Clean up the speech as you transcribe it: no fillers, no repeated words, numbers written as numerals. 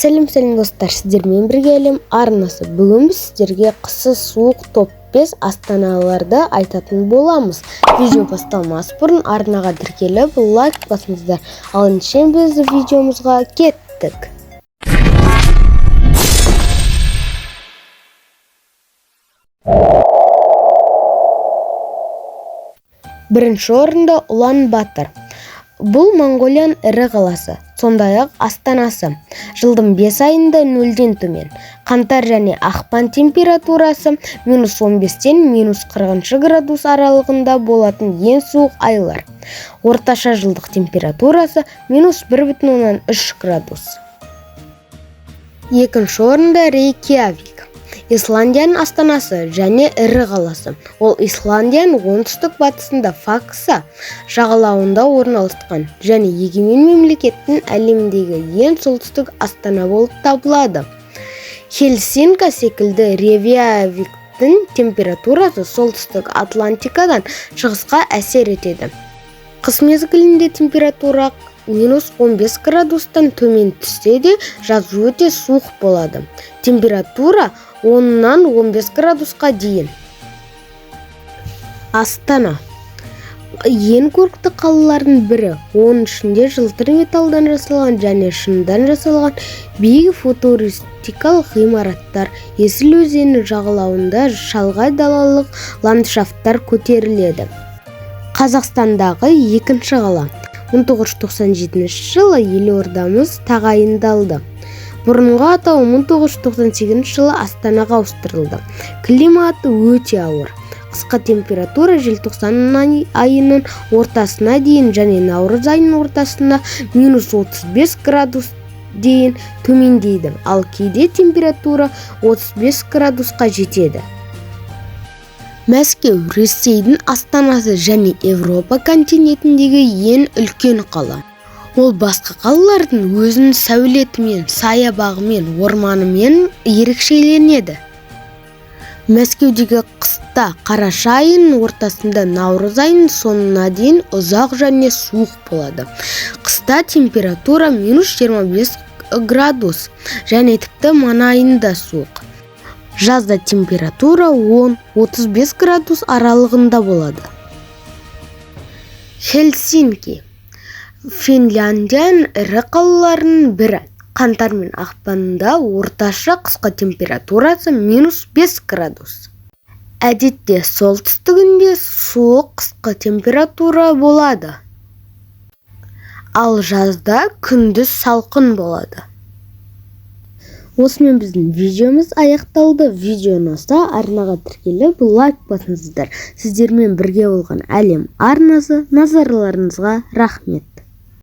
Сәлем достар, сіздермен бірге әлем арнасы. Бүгін біз сіздерге қысы суық топ 5 астаналарды айтатын боламыз. Видео басталмас бұрын арнаға тіркеліп лайк басыңыздар. Ал ендеше біз видеомызға кеттік. Бірінші орында Улан Батор. Бұл Монғолияның ірі қаласы, сондай-ақ астанасы. Жылдың 5 айында 0-ден төмен. Қаңтар және ақпан температурасы -15-тен -40 градус аралығында болатын ең суық айлар. Орташа жылдық температурасы -1,3 градус. Екінші орында Рейкьявик. Исландияның астанасы және ірі қаласы. Ол Исландияның оңтүстік-батысында Факса жағалауында орналасқан және егемен мемлекеттің әлемдегі ең солтүстік астана болып табылады. Хельсинки секілді Рейкьявиктің температурасы солтүстік Атлантикадан шығысқа әсер етеді. Қыс мезгілінде температура -15 градустан төмен түссе де, жаз өте суық болады. Температура 10-нан 15 градусқа дейін. Астана ең көрікті қалалардың бірі. Оның ішінде жылтыр металдан жасалған және шыныдан жасалған биік футуристикалық ғимараттар, Есіл өзені жағалауында шалғай далалық ландшафттар көтеріледі. Қазақстандағы екінші қала. 1997 жылы елордамыз тағайындалды. Бұрынғы атауы 1998 жылы Астанаға ауыстырылды. Климаты өте ауыр. Қысқы температура желтоқсан айының ортасына дейін және наурыз айының ортасында -35 градус дейін төмендейді, ал кейде температура 35 градусқа жетеді. Мәскеу Ресейдің астанасы және Европа континентіндегі ең үлкен қала. Ол басқа қалалардың өзінің сәулетімен, саябағымен, орманымен ерекшеленеді. Мәскеудегі қыста қараша айының ортасында наурыз айының соңына дейін ұзақ және суық болады. Қыста температура -25 градус және тіпті маңайында суық. Жазда температура 10-35 градус аралығында болады. Хельсинки Финляндияның ірі қалаларының бірі. Қаңтар мен ақпанда орташа қысқы температурасы -5 градус. Әдетте солтүстігінде суық қысқы температура болады. Ал жазда күндіз салқын болады. Осымен біздің видеомыз аяқталды. Видео ұнаса арнаға тіркеліп лайк басыңыздар. Сіздермен бірге болған әлем арнасы. Назарларыңызға рахмет.